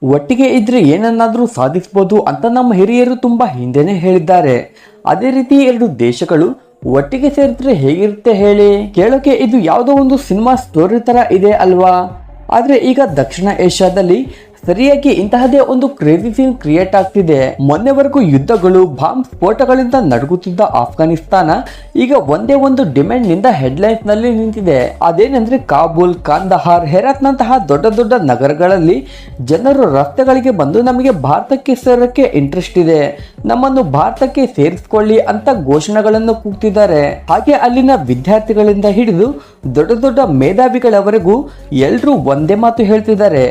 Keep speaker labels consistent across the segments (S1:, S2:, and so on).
S1: ಒಟ್ಟಿಗೆ ಇದ್ರೆ ಏನನ್ನಾದ್ರೂ ಸಾಧಿಸಬಹುದು ಅಂತ ನಮ್ಮ ಹಿರಿಯರು ತುಂಬಾ ಹಿಂದೆನೆ ಹೇಳಿದ್ದಾರೆ. ಅದೇ ರೀತಿ ಎರಡು ದೇಶಗಳು ಒಟ್ಟಿಗೆ ಸೇರಿದ್ರೆ ಹೇಗಿರುತ್ತೆ ಹೇಳಿ? ಕೇಳೋಕೆ ಇದು ಯಾವುದೋ ಒಂದು ಸಿನಿಮಾ ಸ್ಟೋರಿ ತರ ಇದೆ ಅಲ್ವಾ? ಆದ್ರೆ ಈಗ ದಕ್ಷಿಣ ಏಷ್ಯಾದಲ್ಲಿ ಸರಿಯಾಗಿ ಇಂತಹದೇ ಒಂದು ಕ್ರೇಜಿ ಸೀನ್ ಕ್ರಿಯೇಟ್ ಆಗ್ತಿದೆ. ಮೊನ್ನೆವರೆಗೂ ಯುದ್ಧಗಳು ಬಾಂಬ್ ಸ್ಫೋಟಗಳಿಂದ ನಡುಗುತ್ತಿದ್ದ ಆಫ್ಘಾನಿಸ್ತಾನ ಈಗ ಒಂದೇ ಒಂದು ಡಿಮ್ಯಾಂಡ್ ನಿಂದ ಹೆಡ್ಲೈನ್ಸ್ ನಲ್ಲಿ ನಿಂತಿದೆ. ಅದೇನೆಂದ್ರೆ ಕಾಬೂಲ್, ಕಾಂದಹಾರ್, ಹೆರಾತ್ ನಂತಹ ದೊಡ್ಡ ದೊಡ್ಡ ನಗರಗಳಲ್ಲಿ ಜನರು ರಸ್ತೆಗಳಿಗೆ ಬಂದು ನಮಗೆ ಭಾರತಕ್ಕೆ ಸೇರಕ್ಕೆ ಇಂಟ್ರೆಸ್ಟ್ ಇದೆ, ನಮ್ಮನ್ನು ಭಾರತಕ್ಕೆ ಸೇರಿಸಿಕೊಳ್ಳಿ ಅಂತ ಘೋಷಣೆಗಳನ್ನು ಕೂಗ್ತಿದ್ದಾರೆ. ಹಾಗೆ ಅಲ್ಲಿನ ವಿದ್ಯಾರ್ಥಿಗಳಿಂದ ಹಿಡಿದು ದೊಡ್ಡ ದೊಡ್ಡ ಮೇಧಾವಿಗಳವರೆಗೂ ಎಲ್ಲರೂ ಒಂದೇ ಮಾತು ಹೇಳ್ತಿದ್ದಾರೆ,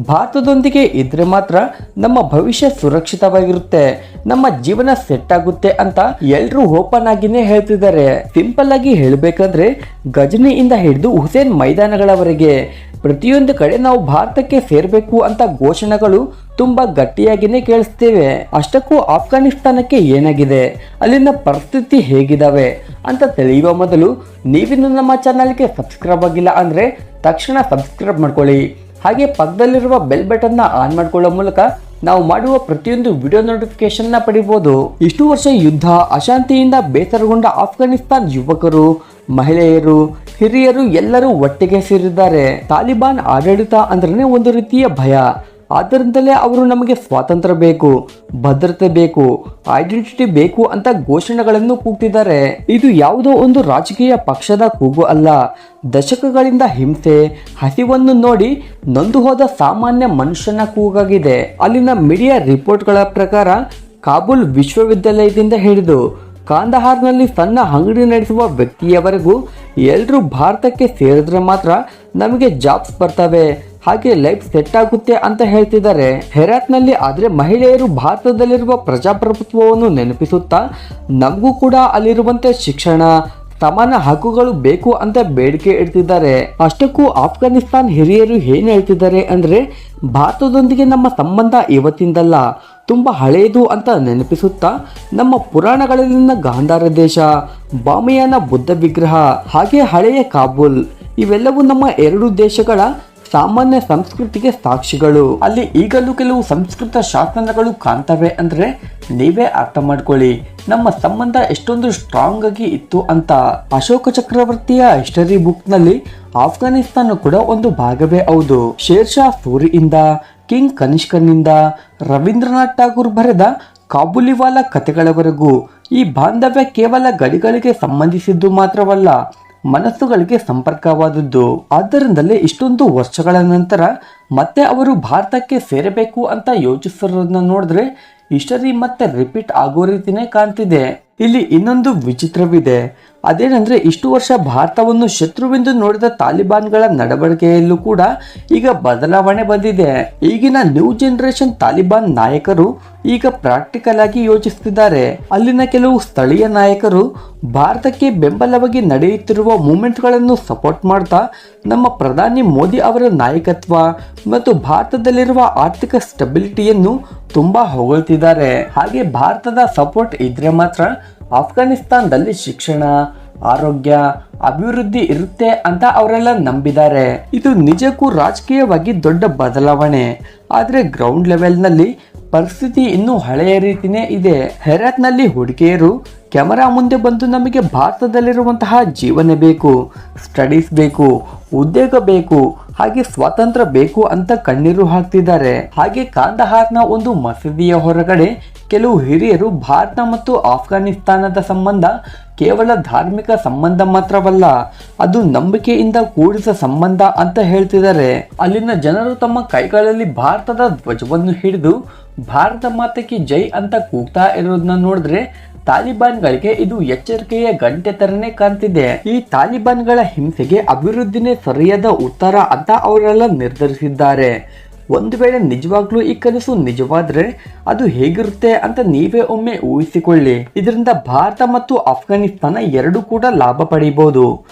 S1: ಭಾರತದೊಂದಿಗೆ ಇದ್ರೆ ಮಾತ್ರ ನಮ್ಮ ಭವಿಷ್ಯ ಸುರಕ್ಷಿತವಾಗಿರುತ್ತೆ, ನಮ್ಮ ಜೀವನ ಸೆಟ್ ಆಗುತ್ತೆ ಅಂತ ಎಲ್ರೂ ಓಪನ್ ಆಗಿನೇ ಹೇಳ್ತಿದ್ದಾರೆ. ಸಿಂಪಲ್ ಆಗಿ ಹೇಳ್ಬೇಕಂದ್ರೆ ಗಜನಿಯಿಂದ ಹಿಡಿದು ಹುಸೇನ್ ಮೈದಾನಗಳವರೆಗೆ ಪ್ರತಿಯೊಂದು ಕಡೆ ನಾವು ಭಾರತಕ್ಕೆ ಸೇರ್ಬೇಕು ಅಂತ ಘೋಷಣೆಗಳು ತುಂಬಾ ಗಟ್ಟಿಯಾಗಿನೇ ಕೇಳಿಸ್ತೇವೆ. ಅಷ್ಟಕ್ಕೂ ಆಫ್ಘಾನಿಸ್ತಾನಕ್ಕೆ ಏನಾಗಿದೆ, ಅಲ್ಲಿನ ಪರಿಸ್ಥಿತಿ ಹೇಗಿದಾವೆ ಅಂತ ತಿಳಿಯುವ ಮೊದಲು ನೀವಿನ್ನು ನಮ್ಮ ಚಾನಲ್ಗೆ ಸಬ್ಸ್ಕ್ರೈಬ್ ಆಗಿಲ್ಲ ಅಂದ್ರೆ ತಕ್ಷಣ ಸಬ್ಸ್ಕ್ರೈಬ್ ಮಾಡ್ಕೊಳ್ಳಿ. ಹಾಗೆ ಪಕ್ಕದಲ್ಲಿರುವ ಬೆಲ್ ಬಟನ್ನ ಆನ್ ಮಾಡ್ಕೊಳ್ಳೋ ಮೂಲಕ ನಾವು ಮಾಡುವ ಪ್ರತಿಯೊಂದು ವಿಡಿಯೋ ನೋಟಿಫಿಕೇಶನ್ ನ ಪಡಿಬಹುದು. ಇಷ್ಟು ವರ್ಷ ಯುದ್ಧ ಅಶಾಂತಿಯಿಂದ ಬೇಸರಗೊಂಡ ಆಫ್ಘಾನಿಸ್ತಾನ್ ಯುವಕರು, ಮಹಿಳೆಯರು, ಹಿರಿಯರು ಎಲ್ಲರೂ ಒಟ್ಟಿಗೆ ಸೇರಿದ್ದಾರೆ. ತಾಲಿಬಾನ್ ಆಡಳಿತ ಅಂದ್ರೆ ಒಂದು ರೀತಿಯ ಭಯ. ಆದ್ದರಿಂದಲೇ ಅವರು ನಮಗೆ ಸ್ವಾತಂತ್ರ್ಯ ಬೇಕು, ಭದ್ರತೆ ಬೇಕು, ಐಡೆಂಟಿಟಿ ಬೇಕು ಅಂತ ಘೋಷಣೆಗಳನ್ನು ಕೂಗ್ತಿದ್ದಾರೆ. ಇದು ಯಾವುದೋ ಒಂದು ರಾಜಕೀಯ ಪಕ್ಷದ ಕೂಗು ಅಲ್ಲ, ದಶಕಗಳಿಂದ ಹಿಂಸೆ, ಹಸಿವನ್ನು ನೋಡಿ ನೊಂದು ಹೋದ ಸಾಮಾನ್ಯ ಮನುಷ್ಯನ ಕೂಗಾಗಿದೆ. ಅಲ್ಲಿನ ಮೀಡಿಯಾ ರಿಪೋರ್ಟ್ಗಳ ಪ್ರಕಾರ ಕಾಬೂಲ್ ವಿಶ್ವವಿದ್ಯಾಲಯದಿಂದ ಹಿಡಿದು ಕಾಂದಹಾರ್ನಲ್ಲಿ ಸಣ್ಣ ಅಂಗಡಿ ನಡೆಸುವ ವ್ಯಕ್ತಿಯವರೆಗೂ ಎಲ್ಲರೂ ಭಾರತಕ್ಕೆ ಸೇರಿದ್ರೆ ಮಾತ್ರ ನಮಗೆ ಜಾಬ್ಸ್ ಬರ್ತವೆ, ಹಾಗೆ ಲೈಫ್ ಸೆಟ್ ಆಗುತ್ತೆ ಅಂತ ಹೇಳ್ತಿದ್ದಾರೆ. ಹೆರಾತ್ನಲ್ಲಿ ಆದ್ರೆ ಮಹಿಳೆಯರು ಭಾರತದಲ್ಲಿರುವ ಪ್ರಜಾಪ್ರಭುತ್ವವನ್ನು ನೆನಪಿಸುತ್ತಾ ನಮಗೂ ಕೂಡ ಅಲ್ಲಿರುವಂತೆ ಶಿಕ್ಷಣ, ಸಮಾನ ಹಕ್ಕುಗಳು ಬೇಕು ಅಂತ ಬೇಡಿಕೆ ಇಡ್ತಿದ್ದಾರೆ. ಅಷ್ಟಕ್ಕೂ ಆಫ್ಘಾನಿಸ್ತಾನ್ ಹಿರಿಯರು ಏನ್ ಹೇಳ್ತಿದ್ದಾರೆ ಅಂದ್ರೆ ಭಾರತದೊಂದಿಗೆ ನಮ್ಮ ಸಂಬಂಧ ಇವತ್ತಿಂದಲ್ಲ, ತುಂಬಾ ಹಳೆಯದು ಅಂತ ನೆನಪಿಸುತ್ತಾ ನಮ್ಮ ಪುರಾಣಗಳಲ್ಲಿನ ಗಾಂಧಾರ ದೇಶ, ಬಾಮಿಯಾನ ಬುದ್ಧ ವಿಗ್ರಹ, ಹಾಗೆ ಹಳೆಯ ಕಾಬೂಲ್ ಇವೆಲ್ಲವೂ ನಮ್ಮ ಎರಡು ದೇಶಗಳ ಸಾಮಾನ್ಯ ಸಂಸ್ಕೃತಿಗೆ ಸಾಕ್ಷಿಗಳು. ಅಲ್ಲಿ ಈಗಲೂ ಕೆಲವು ಸಂಸ್ಕೃತ ಶಾಸನಗಳು ಕಾಣ್ತವೆ ಅಂದ್ರೆ ನೀವೇ ಅರ್ಥ ಮಾಡ್ಕೊಳ್ಳಿ ನಮ್ಮ ಸಂಬಂಧ ಎಷ್ಟೊಂದು ಸ್ಟ್ರಾಂಗ್ ಆಗಿ ಇತ್ತು ಅಂತ. ಅಶೋಕ ಚಕ್ರವರ್ತಿಯ ಹಿಸ್ಟರಿ ಬುಕ್ ನಲ್ಲಿ ಆಫ್ಘಾನಿಸ್ತಾನ ಕೂಡ ಒಂದು ಭಾಗವೇ ಹೌದು. ಶೇರ್ ಶಾ ಸೂರಿಯಿಂದ ಕಿಂಗ್ ಕನಿಷ್ಕನಿಂದ ರವೀಂದ್ರನಾಥ್ ಠಾಗೂರ್ ಬರೆದ ಕಾಬೂಲಿವಾಲಾ ಕಥೆಗಳವರೆಗೂ ಈ ಬಾಂಧವ್ಯ ಕೇವಲ ಗಡಿಗಳಿಗೆ ಸಂಬಂಧಿಸಿದ್ದು ಮಾತ್ರವಲ್ಲ, ಮನಸ್ಸುಗಳಿಗೆ ಸಂಪರ್ಕವಾದದ್ದು. ಆದ್ದರಿಂದಲೇ ಇಷ್ಟೊಂದು ವರ್ಷಗಳ ನಂತರ ಮತ್ತೆ ಅವರು ಭಾರತಕ್ಕೆ ಸೇರಬೇಕು ಅಂತ ಯೋಚಿಸಿರೋದನ್ನ ನೋಡಿದ್ರೆ ಹಿಸ್ಟರಿ ಮತ್ತೆ ರಿಪೀಟ್ ಆಗೋ ರೀತಿನೇ ಕಾಣ್ತಿದೆ. ಇಲ್ಲಿ ಇನ್ನೊಂದು ವಿಚಿತ್ರವಿದೆ, ಅದೇನೆಂದ್ರೆ ಇಷ್ಟು ವರ್ಷ ಭಾರತವನ್ನು ಶತ್ರುವೆಂದು ನೋಡಿದ ತಾಲಿಬಾನ್ಗಳ ನಡವಳಿಕೆಯಲ್ಲೂ ಕೂಡ ಈಗ ಬದಲಾವಣೆ ಬಂದಿದೆ. ಈಗಿನ ನ್ಯೂ ಜನರೇಷನ್ ತಾಲಿಬಾನ್ ನಾಯಕರು ಈಗ ಪ್ರಾಕ್ಟಿಕಲ್ ಆಗಿ ಯೋಚಿಸುತ್ತಿದ್ದಾರೆ. ಅಲ್ಲಿನ ಕೆಲವು ಸ್ಥಳೀಯ ನಾಯಕರು ಭಾರತಕ್ಕೆ ಬೆಂಬಲವಾಗಿ ನಡೆಯುತ್ತಿರುವ ಮೂವ್ಮೆಂಟ್ಗಳನ್ನು ಸಪೋರ್ಟ್ ಮಾಡ್ತಾ ನಮ್ಮ ಪ್ರಧಾನಿ ಮೋದಿ ಅವರ ನಾಯಕತ್ವ ಮತ್ತು ಭಾರತದಲ್ಲಿರುವ ಆರ್ಥಿಕ ಸ್ಟೆಬಿಲಿಟಿಯನ್ನು ತುಂಬಾ ಹೊಗಳ್ತಿದ್ದಾರೆ. ಹಾಗೆ ಭಾರತದ ಸಪೋರ್ಟ್ ಇದ್ರೆ ಮಾತ್ರ ಆಫ್ಘಾನಿಸ್ತಾನದಲ್ಲಿ ಶಿಕ್ಷಣ, ಆರೋಗ್ಯ, ಅಭಿವೃದ್ಧಿ ಇರುತ್ತೆ ಅಂತ ಅವರೆಲ್ಲ ನಂಬಿದ್ದಾರೆ. ಇದು ನಿಜಕ್ಕೂ ರಾಜಕೀಯವಾಗಿ ದೊಡ್ಡ ಬದಲಾವಣೆ. ಆದ್ರೆ ಗ್ರೌಂಡ್ ಲೆವೆಲ್ ನಲ್ಲಿ ಪರಿಸ್ಥಿತಿ ಇನ್ನೂ ಹಳೆಯ ರೀತಿನೇ ಇದೆ. ಹೆರಾತ್ ನಲ್ಲಿ ಹುಡುಗಿಯರು ಕ್ಯಾಮರಾ ಮುಂದೆ ಬಂದು ನಮಗೆ ಭಾರತದಲ್ಲಿರುವಂತಹ ಜೀವನ ಬೇಕು, ಸ್ಟಡೀಸ್ ಬೇಕು, ಉದ್ಯೋಗ ಬೇಕು, ಹಾಗೆ ಸ್ವಾತಂತ್ರ್ಯ ಬೇಕು ಅಂತ ಕಣ್ಣೀರು ಹಾಕ್ತಿದ್ದಾರೆ. ಹಾಗೆ ಕಾಂದಹಾರ್ನ ಒಂದು ಮಸೀದಿಯ ಹೊರಗಡೆ ಕೆಲವು ಹಿರಿಯರು ಭಾರತ ಮತ್ತು ಆಫ್ಘಾನಿಸ್ತಾನದ ಸಂಬಂಧ ಕೇವಲ ಧಾರ್ಮಿಕ ಸಂಬಂಧ ಮಾತ್ರವಲ್ಲ, ಅದು ನಂಬಿಕೆಯಿಂದ ಕೂಡಿದ ಸಂಬಂಧ ಅಂತ ಹೇಳ್ತಿದ್ದಾರೆ. ಅಲ್ಲಿನ ಜನರು ತಮ್ಮ ಕೈಗಳಲ್ಲಿ ಭಾರತದ ಧ್ವಜವನ್ನು ಹಿಡಿದು ಭಾರತ ಮಾತೆಗೆ ಜೈ ಅಂತ ಕೂಗ್ತಾ ಇರೋದನ್ನ ನೋಡಿದ್ರೆ ತಾಲಿಬಾನ್ಗಳಿಗೆ ಇದು ಎಚ್ಚರಿಕೆಯ ಗಂಟೆ ತರನೇ ಕಾಣ್ತಿದೆ. ಈ ತಾಲಿಬಾನ್ಗಳ ಹಿಂಸೆಗೆ ಅಭಿವೃದ್ಧಿನೇ ಸರಿಯಾದ ಉತ್ತರ ಅಂತ ಅವರೆಲ್ಲ ನಿರ್ಧರಿಸಿದ್ದಾರೆ. ಒಂದು ವೇಳೆ ನಿಜವಾಗ್ಲೂ ಈ ಕನಸು ನಿಜವಾದ್ರೆ ಅದು ಹೇಗಿರುತ್ತೆ ಅಂತ ನೀವೇ ಒಮ್ಮೆ ಊಹಿಸಿಕೊಳ್ಳಿ. ಇದರಿಂದ ಭಾರತ ಮತ್ತು ಆಫ್ಘಾನಿಸ್ತಾನ ಎರಡೂ ಕೂಡ ಲಾಭ ಪಡೆಯಬಹುದು.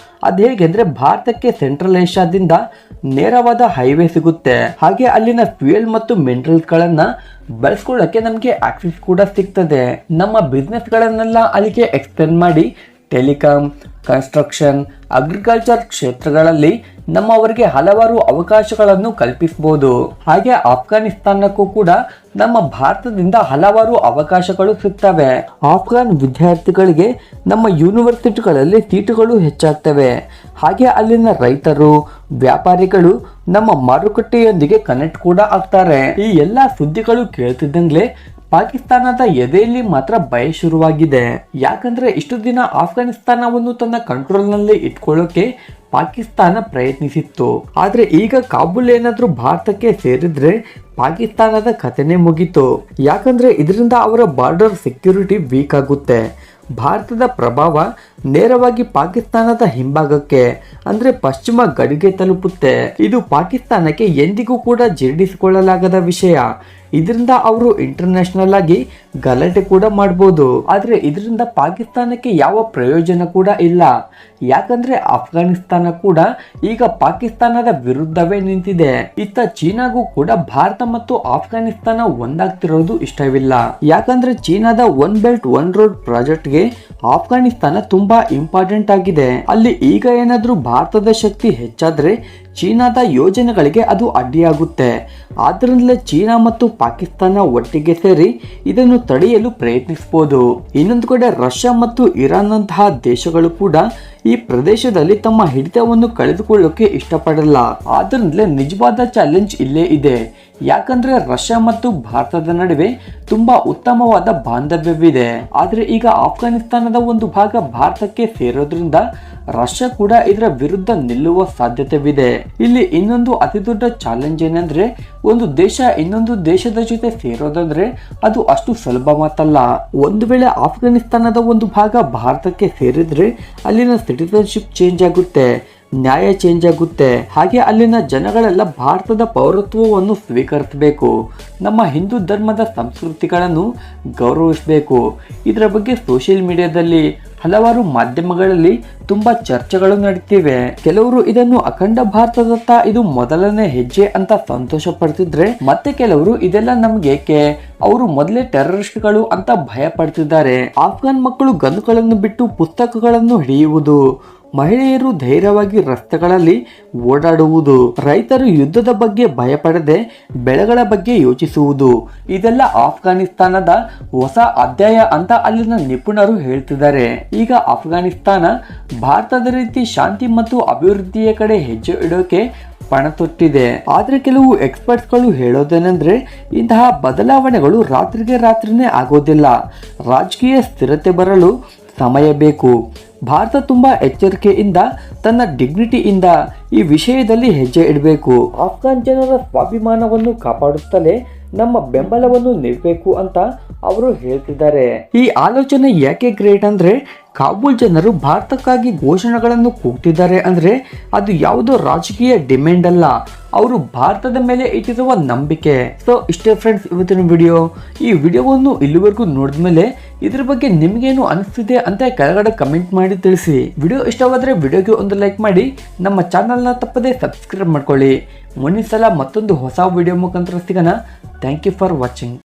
S1: ಅದು ಹೇಗೆಂದ್ರೆ ಭಾರತಕ್ಕೆ ಸೆಂಟ್ರಲ್ ಏಷ್ಯಾದಿಂದ ನೇರವಾದ ಹೈವೇ ಸಿಗುತ್ತೆ, ಹಾಗೆ ಅಲ್ಲಿನ ಫ್ಯೂಯಲ್ ಮತ್ತು ಮಿನರಲ್ಸ್ ಗಳನ್ನ ಬಳಸ್ಕೊಳ್ಳಕ್ಕೆ ನಮಗೆ ಆಕ್ಸೆಸ್ ಕೂಡ ಸಿಗ್ತದೆ. ನಮ್ಮ ಬಿಸ್ನೆಸ್ ಗಳನ್ನೆಲ್ಲ ಅಲ್ಲಿಗೆ ಎಕ್ಸ್ಟೆಂಡ್ ಮಾಡಿ ಟೆಲಿಕಾಂ, ಕನ್ಸ್ಟ್ರಕ್ಷನ್, ಅಗ್ರಿಕಲ್ಚರ್ ಕ್ಷೇತ್ರಗಳಲ್ಲಿ ನಮ್ಮವರಿಗೆ ಹಲವಾರು ಅವಕಾಶಗಳನ್ನು ಕಲ್ಪಿಸಬಹುದು. ಹಾಗೆ ಆಫ್ಘಾನಿಸ್ತಾನಕ್ಕೂ ಕೂಡ ನಮ್ಮ ಭಾರತದಿಂದ ಹಲವಾರು ಅವಕಾಶಗಳು ಸಿಗ್ತವೆ. ಆಫ್ಘಾನ್ ವಿದ್ಯಾರ್ಥಿಗಳಿಗೆ ನಮ್ಮ ಯೂನಿವರ್ಸಿಟಿಗಳಲ್ಲಿ ಸೀಟುಗಳು ಹೆಚ್ಚಾಗ್ತವೆ. ಹಾಗೆ ಅಲ್ಲಿನ ರೈತರು, ವ್ಯಾಪಾರಿಗಳು ನಮ್ಮ ಮಾರುಕಟ್ಟೆಯೊಂದಿಗೆ ಕನೆಕ್ಟ್ ಕೂಡ ಆಗ್ತಾರೆ. ಈ ಎಲ್ಲಾ ಸುದ್ದಿಗಳು ಕೇಳ್ತಿದ್ದಂಗ್ಲೆ ಪಾಕಿಸ್ತಾನದ ಎದೆಯಲ್ಲಿ ಮಾತ್ರ ಭಯ ಶುರುವಾಗಿದೆ. ಯಾಕಂದ್ರೆ ಇಷ್ಟು ದಿನ ಆಫ್ಘಾನಿಸ್ತಾನವನ್ನು ತನ್ನ ಕಂಟ್ರೋಲ್ನಲ್ಲಿ ಇಟ್ಕೊಳ್ಳೋಕೆ ಪಾಕಿಸ್ತಾನ ಪ್ರಯತ್ನಿಸಿತ್ತು. ಆದ್ರೆ ಈಗ ಕಾಬೂಲ್ ಏನಾದ್ರೂ ಭಾರತಕ್ಕೆ ಸೇರಿದ್ರೆ ಪಾಕಿಸ್ತಾನದ ಕಥೆನೇ ಮುಗೀತು. ಯಾಕಂದ್ರೆ ಇದರಿಂದ ಅವರ ಬಾರ್ಡರ್ ಸೆಕ್ಯೂರಿಟಿ ವೀಕ್ ಆಗುತ್ತೆ. ಭಾರತದ ಪ್ರಭಾವ ನೇರವಾಗಿ ಪಾಕಿಸ್ತಾನದ ಹಿಂಭಾಗಕ್ಕೆ ಅಂದ್ರೆ ಪಶ್ಚಿಮ ಗಡಿಗೆ ತಲುಪುತ್ತೆ. ಇದು ಪಾಕಿಸ್ತಾನಕ್ಕೆ ಎಂದಿಗೂ ಕೂಡ ಜೀರ್ಣಿಸಿಕೊಳ್ಳಲಾಗದ ವಿಷಯ. ಇದರಿಂದ ಅವರು ಇಂಟರ್ನ್ಯಾಷನಲ್ ಆಗಿ ಗಲಾಟೆ ಕೂಡ ಮಾಡಬಹುದು. ಆದ್ರೆ ಇದರಿಂದ ಪಾಕಿಸ್ತಾನಕ್ಕೆ ಯಾವ ಪ್ರಯೋಜನ ಕೂಡ ಇಲ್ಲ. ಯಾಕಂದ್ರೆ ಆಫ್ಘಾನಿಸ್ತಾನ ಕೂಡ ಈಗ ಪಾಕಿಸ್ತಾನದ ವಿರುದ್ಧವೇ ನಿಂತಿದೆ. ಇತ್ತ ಚೀನಾಗೂ ಕೂಡ ಭಾರತ ಮತ್ತು ಆಫ್ಘಾನಿಸ್ತಾನ ಒಂದಾಗ್ತಿರೋದು ಇಷ್ಟವಿಲ್ಲ. ಯಾಕಂದ್ರೆ ಚೀನಾದ ಒನ್ ಬೆಲ್ಟ್ ಒನ್ ರೋಡ್ ಪ್ರಾಜೆಕ್ಟ್ಗೆ ಆಫ್ಘಾನಿಸ್ತಾನ ತುಂಬಾ ಇಂಪಾರ್ಟೆಂಟ್ ಆಗಿದೆ. ಅಲ್ಲಿ ಈಗ ಏನಾದ್ರೂ ಭಾರತದ ಶಕ್ತಿ ಹೆಚ್ಚಾದ್ರೆ ಚೀನಾದ ಯೋಜನೆಗಳಿಗೆ ಅದು ಅಡ್ಡಿಯಾಗುತ್ತೆ. ಆದ್ರಿಂದಲೇ ಚೀನಾ ಮತ್ತು ಪಾಕಿಸ್ತಾನ ಒಟ್ಟಿಗೆ ಸೇರಿ ಇದನ್ನು ತಡೆಯಲು ಪ್ರಯತ್ನಿಸಬಹುದು. ಇನ್ನೊಂದು ಕಡೆ ರಷ್ಯಾ ಮತ್ತು ಇರಾನ್ ನಂತಹ ದೇಶಗಳು ಕೂಡ ಈ ಪ್ರದೇಶದಲ್ಲಿ ತಮ್ಮ ಹಿಡಿತವನ್ನು ಕಳೆದುಕೊಳ್ಳೋಕೆ ಇಷ್ಟಪಡಲ್ಲ. ಆದ್ರಿಂದಲೇ ನಿಜವಾದ ಚಾಲೆಂಜ್ ಇಲ್ಲೇ ಇದೆ. ಯಾಕಂದ್ರೆ ರಷ್ಯಾ ಮತ್ತು ಭಾರತದ ನಡುವೆ ತುಂಬಾ ಉತ್ತಮವಾದ ಬಾಂಧವ್ಯವಿದೆ. ಆದ್ರೆ ಈಗ ಆಫ್ಘಾನಿಸ್ತಾನದ ಒಂದು ಭಾಗ ಭಾರತಕ್ಕೆ ಸೇರೋದ್ರಿಂದ ರಷ್ಯಾ ಕೂಡ ಇದರ ವಿರುದ್ಧ ನಿಲ್ಲುವ ಸಾಧ್ಯತೆವಿದೆ. ಇಲ್ಲಿ ಇನ್ನೊಂದು ಅತಿ ದೊಡ್ಡ ಚಾಲೆಂಜ್ ಏನಂದ್ರೆ ಒಂದು ದೇಶ ಇನ್ನೊಂದು ದೇಶದ ಜೊತೆ ಸೇರೋದಂದ್ರೆ ಅದು ಅಷ್ಟು ಸುಲಭ ಮಾತಲ್ಲ. ಒಂದು ವೇಳೆ ಆಫ್ಘಾನಿಸ್ತಾನದ ಒಂದು ಭಾಗ ಭಾರತಕ್ಕೆ ಸೇರಿದ್ರೆ ಅಲ್ಲಿನ ಸಿಟಿಸನ್ಶಿಪ್ ಚೇಂಜ್ ಆಗುತ್ತೆ, ನ್ಯಾಯ ಚೇಂಜ್ ಆಗುತ್ತೆ. ಹಾಗೆ ಅಲ್ಲಿನ ಜನಗಳೆಲ್ಲ ಭಾರತದ ಪೌರತ್ವವನ್ನು ಸ್ವೀಕರಿಸಬೇಕು, ನಮ್ಮ ಹಿಂದೂ ಧರ್ಮದ ಸಂಸ್ಕೃತಿಗಳನ್ನು ಗೌರವಿಸಬೇಕು. ಇದರ ಬಗ್ಗೆ ಸೋಷಿಯಲ್ ಮೀಡಿಯಾದಲ್ಲಿ ಹಲವಾರು ಮಾಧ್ಯಮಗಳಲ್ಲಿ ತುಂಬಾ ಚರ್ಚೆಗಳು ನಡೀತಿವೆ. ಕೆಲವರು ಇದನ್ನು ಅಖಂಡ ಭಾರತದತ್ತ ಇದು ಮೊದಲನೇ ಹೆಜ್ಜೆ ಅಂತ ಸಂತೋಷ ಪಡ್ತಿದ್ರೆ, ಮತ್ತೆ ಕೆಲವರು ಇದೆಲ್ಲ ನಮ್ಗೇಕೆ, ಅವರು ಮೊದಲೇ ಟೆರರಿಸ್ಟ್ಗಳು ಅಂತ ಭಯ ಪಡ್ತಿದ್ದಾರೆ. ಆಫ್ಘಾನ್ ಮಕ್ಕಳು ಗನ್ಗಳನ್ನು ಬಿಟ್ಟು ಪುಸ್ತಕಗಳನ್ನು ಹಿಡಿಯುವುದು, ಮಹಿಳೆಯರು ಧೈರ್ಯವಾಗಿ ರಸ್ತೆಗಳಲ್ಲಿ ಓಡಾಡುವುದು, ರೈತರು ಯುದ್ಧದ ಬಗ್ಗೆ ಭಯಪಡದೆ ಬೆಳೆಗಳ ಬಗ್ಗೆ ಯೋಚಿಸುವುದು, ಇದೆಲ್ಲ ಆಫ್ಘಾನಿಸ್ತಾನದ ಹೊಸ ಅಧ್ಯಾಯ ಅಂತ ಅಲ್ಲಿನ ನಿಪುಣರು ಹೇಳ್ತಿದ್ದಾರೆ. ಈಗ ಆಫ್ಘಾನಿಸ್ತಾನ ಭಾರತದ ರೀತಿ ಶಾಂತಿ ಮತ್ತು ಅಭಿವೃದ್ಧಿಯ ಕಡೆ ಹೆಜ್ಜೆ ಇಡೋಕೆ ಪಣ ತೊಟ್ಟಿದೆ. ಆದ್ರೆ ಕೆಲವು ಎಕ್ಸ್ಪರ್ಟ್ಸ್ಗಳು ಹೇಳೋದೇನೆಂದ್ರೆ ಇಂತಹ ಬದಲಾವಣೆಗಳು ರಾತ್ರಿಗೆ ರಾತ್ರಿನೇ ಆಗೋದಿಲ್ಲ. ರಾಜಕೀಯ ಸ್ಥಿರತೆ ಬರಲು ಸಮಯ ಬೇಕು. ಭಾರತ ತುಂಬಾ ಎಚ್ಚರಿಕೆಯಿಂದ ತನ್ನ ಡಿಗ್ನಿಟಿಯಿಂದ ಈ ವಿಷಯದಲ್ಲಿ ಹೆಜ್ಜೆ ಇಡಬೇಕು. ಆಫ್ಘಾನ್ ಜನರ ಸ್ವಾಭಿಮಾನವನ್ನು ಕಾಪಾಡುತ್ತಲೇ ನಮ್ಮ ಬೆಂಬಲವನ್ನು ನೀಡಬೇಕು ಅಂತ ಅವರು ಹೇಳ್ತಿದ್ದಾರೆ. ಈ ಆಲೋಚನೆ ಯಾಕೆ ಗ್ರೇಟ್ ಅಂದ್ರೆ ಕಾಬೂಲ್ ಜನರು ಭಾರತಕ್ಕಾಗಿ ಘೋಷಣೆಗಳನ್ನು ಕೂಗ್ತಿದ್ದಾರೆ ಅಂದ್ರೆ ಅದು ಯಾವುದೋ ರಾಜಕೀಯ ಡಿಮ್ಯಾಂಡ್ ಅಲ್ಲ, ಅವರು ಭಾರತದ ಮೇಲೆ ಇಟ್ಟಿರುವ ನಂಬಿಕೆ. ಸೊ ಇಷ್ಟೇ ಫ್ರೆಂಡ್ಸ್ ಇವತ್ತಿನ ವಿಡಿಯೋ. ಈ ವಿಡಿಯೋವನ್ನು ಇಲ್ಲಿವರೆಗೂ ನೋಡಿದ್ಮೇಲೆ ಇದ್ರ ಬಗ್ಗೆ ನಿಮ್ಗೇನು ಅನಿಸ್ತಿದೆ ಅಂತ ಕೆಳಗಡೆ ಕಮೆಂಟ್ ಮಾಡಿ ತಿಳಿಸಿ. ವಿಡಿಯೋ ಇಷ್ಟವಾದ್ರೆ ವಿಡಿಯೋಗೆ ಒಂದು ಲೈಕ್ ಮಾಡಿ, ನಮ್ಮ ಚಾನಲ್ನ ತಪ್ಪದೆ ಸಬ್ಸ್ಕ್ರೈಬ್ ಮಾಡ್ಕೊಳ್ಳಿ. ಮುಂದಿನ ಸಲ ಮತ್ತೊಂದು ಹೊಸ ವಿಡಿಯೋ ಮುಖಾಂತರ ಸಿಗೋಣ. Thank you for watching.